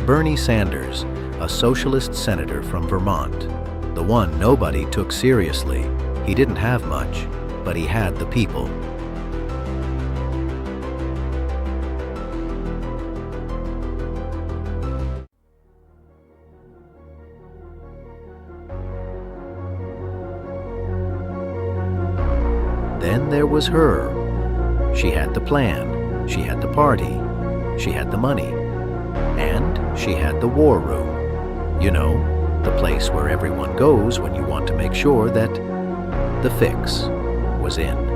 Bernie Sanders, a socialist senator from Vermont. The one nobody took seriously. He didn't have much, but he had the people. Then there was her. She had the plan, she had the party, she had the money, and she had the war room. You know, the place where everyone goes when you want to make sure that the fix was in.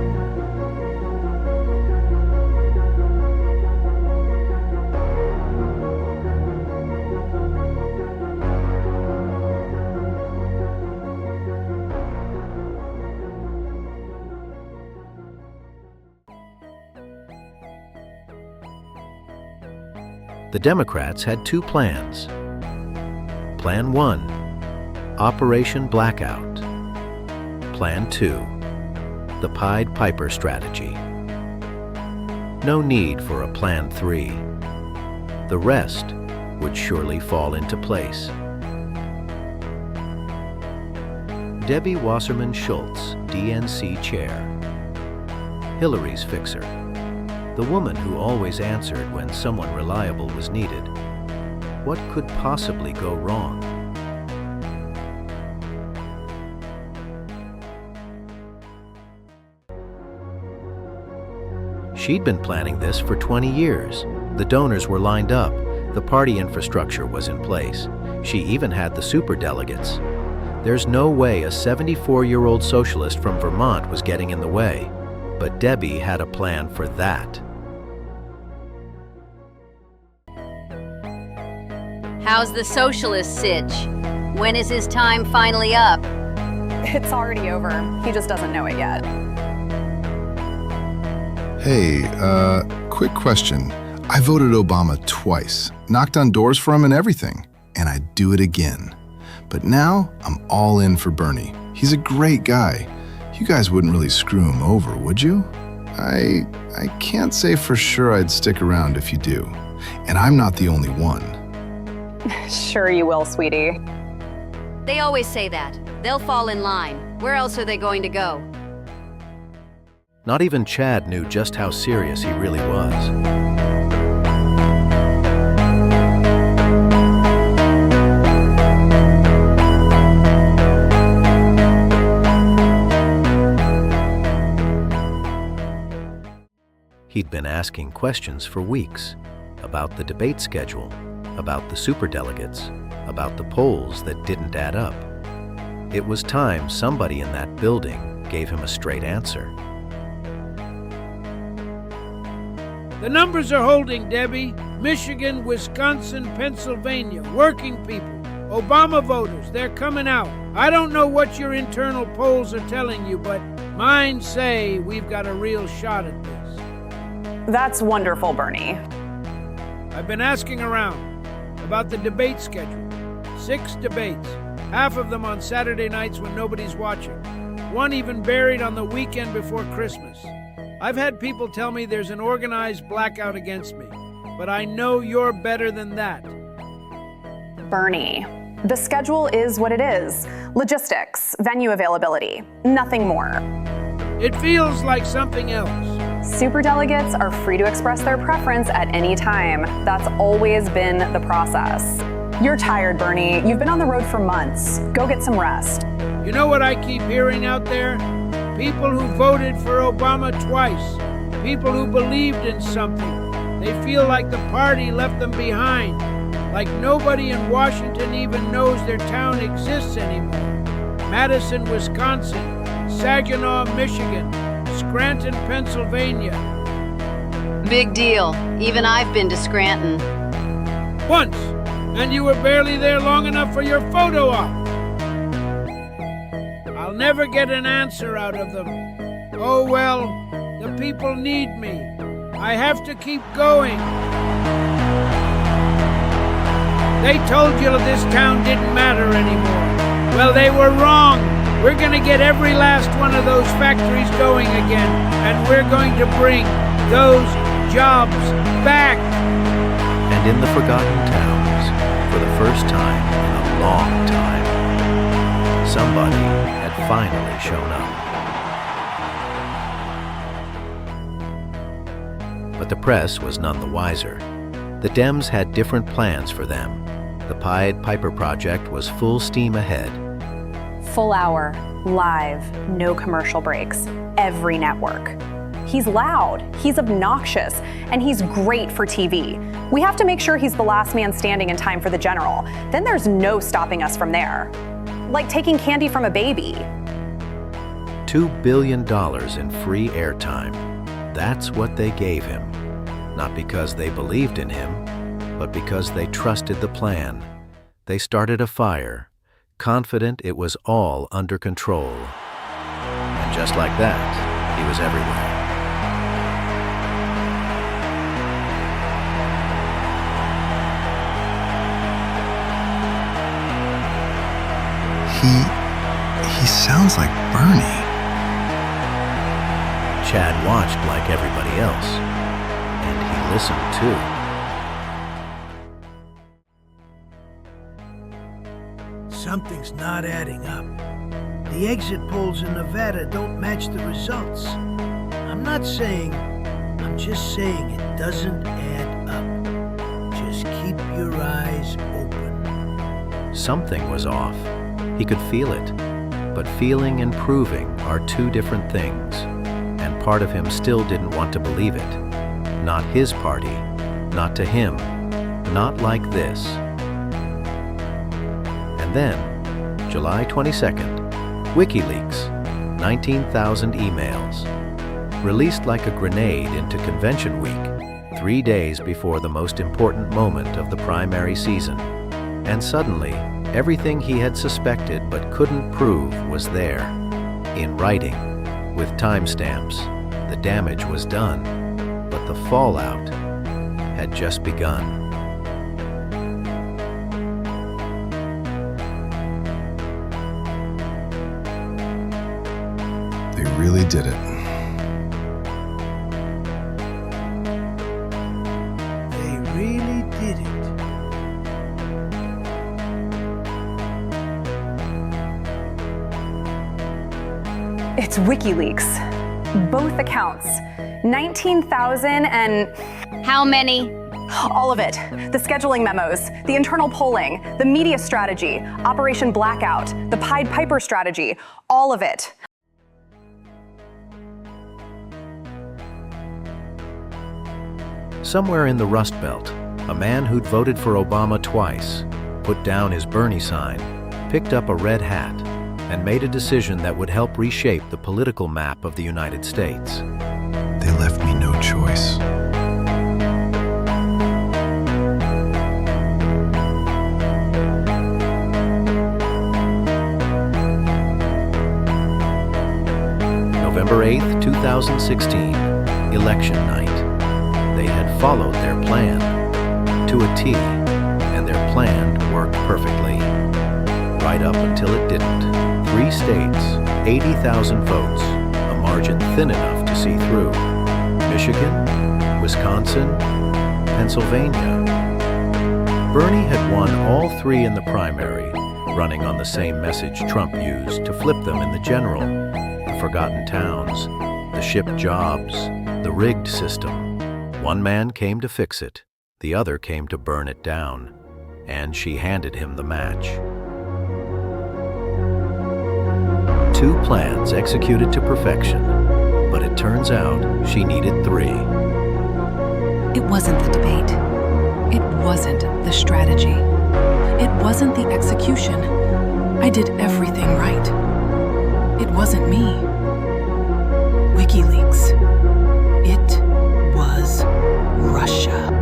The Democrats had two plans. Plan 1, Operation Blackout. Plan 2, the Pied Piper strategy. No need for a Plan 3. The rest would surely fall into place. Debbie Wasserman Schultz, DNC chair. Hillary's fixer. The woman who always answered when someone reliable was needed. What could possibly go wrong? She'd been planning this for 20 years. The donors were lined up. The party infrastructure was in place. She even had the superdelegates. There's no way a 74-year-old socialist from Vermont was getting in the way. But Debbie had a plan for that. How's the socialist sitch? When is his time finally up? It's already over. He just doesn't know it yet. Hey, quick question. I voted Obama twice, knocked on doors for him and everything, and I'd do it again. But now I'm all in for Bernie. He's a great guy. You guys wouldn't really screw him over, would you? I can't say for sure I'd stick around if you do. And I'm not the only one. Sure you will, sweetie. They always say that. They'll fall in line. Where else are they going to go? Not even Chad knew just how serious he really was. He'd been asking questions for weeks about the debate schedule, about the superdelegates, about the polls that didn't add up. It was time somebody in that building gave him a straight answer. The numbers are holding, Debbie. Michigan, Wisconsin, Pennsylvania, working people, Obama voters, they're coming out. I don't know what your internal polls are telling you, but mine say we've got a real shot at this. That's wonderful, Bernie. I've been asking around about the debate schedule. 6 debates, half of them on Saturday nights when nobody's watching. One even buried on the weekend before Christmas. I've had people tell me there's an organized blackout against me, but I know you're better than that. Bernie, the schedule is what it is. Logistics, venue availability, nothing more. It feels like something else. Superdelegates are free to express their preference at any time. That's always been the process. You're tired, Bernie. You've been on the road for months. Go get some rest. You know what I keep hearing out there? People who voted for Obama twice. People who believed in something. They feel like the party left them behind. Like nobody in Washington even knows their town exists anymore. Madison, Wisconsin. Saginaw, Michigan. Scranton, Pennsylvania. Big deal. Even I've been to Scranton. Once. And you were barely there long enough for your photo op. I'll never get an answer out of them. Oh well, the people need me. I have to keep going. They told you this town didn't matter anymore. Well, they were wrong. We're going to get every last one of those factories going again, and we're going to bring those jobs back. And in the forgotten towns, For the first time in a long time, somebody had finally shown up. But the press was none the wiser. The Dems had different plans for them. The Pied Piper project was full steam ahead. Full hour, live, no commercial breaks, every network. He's loud, he's obnoxious, and he's great for TV. We have to make sure he's the last man standing in time for the general. Then there's no stopping us from there. Like taking candy from a baby. $2 billion in free airtime. That's what they gave him. Not because they believed in him, but because they trusted the plan. They started a fire, confident it was all under control. And just like that, he was everywhere. He sounds like Bernie. Chad watched like everybody else, and he listened too. Something's not adding up. The exit polls in Nevada don't match the results. I'm just saying it doesn't add up. Just keep your eyes open. Something was off. He could feel it. But feeling and proving are two different things, and part of him still didn't want to believe it. Not his party, not to him, not like this. And then, July 22nd, WikiLeaks, 19,000 emails. Released like a grenade into Convention Week, 3 days before the most important moment of the primary season. And suddenly, everything he had suspected but couldn't prove was there, in writing, with timestamps. The damage was done, but the fallout had just begun. They really did it. They really did it. It's WikiLeaks. Both accounts. 19,000 and... How many? all of it. The scheduling memos, the internal polling, the media strategy, Operation Blackout, the Pied Piper strategy, all of it. Somewhere in the Rust Belt, a man who'd voted for Obama twice, put down his Bernie sign, picked up a red hat, and made a decision that would help reshape the political map of the United States. They left me no choice. November 8th, 2016, election night. They had followed their plan to a T, and their plan worked perfectly. Right up until it didn't. 3 states, 80,000 votes, a margin thin enough to see through. Michigan, Wisconsin, Pennsylvania. Bernie had won all 3 in the primary, running on the same message Trump used to flip them in the general. The forgotten towns, the shipped jobs, the rigged system. One man came to fix it, the other came to burn it down, and she handed him the match. 2 plans executed to perfection, but it turns out she needed 3. It wasn't the debate. It wasn't the strategy. It wasn't the execution. I did everything right. It wasn't me. WikiLeaks. It was Russia.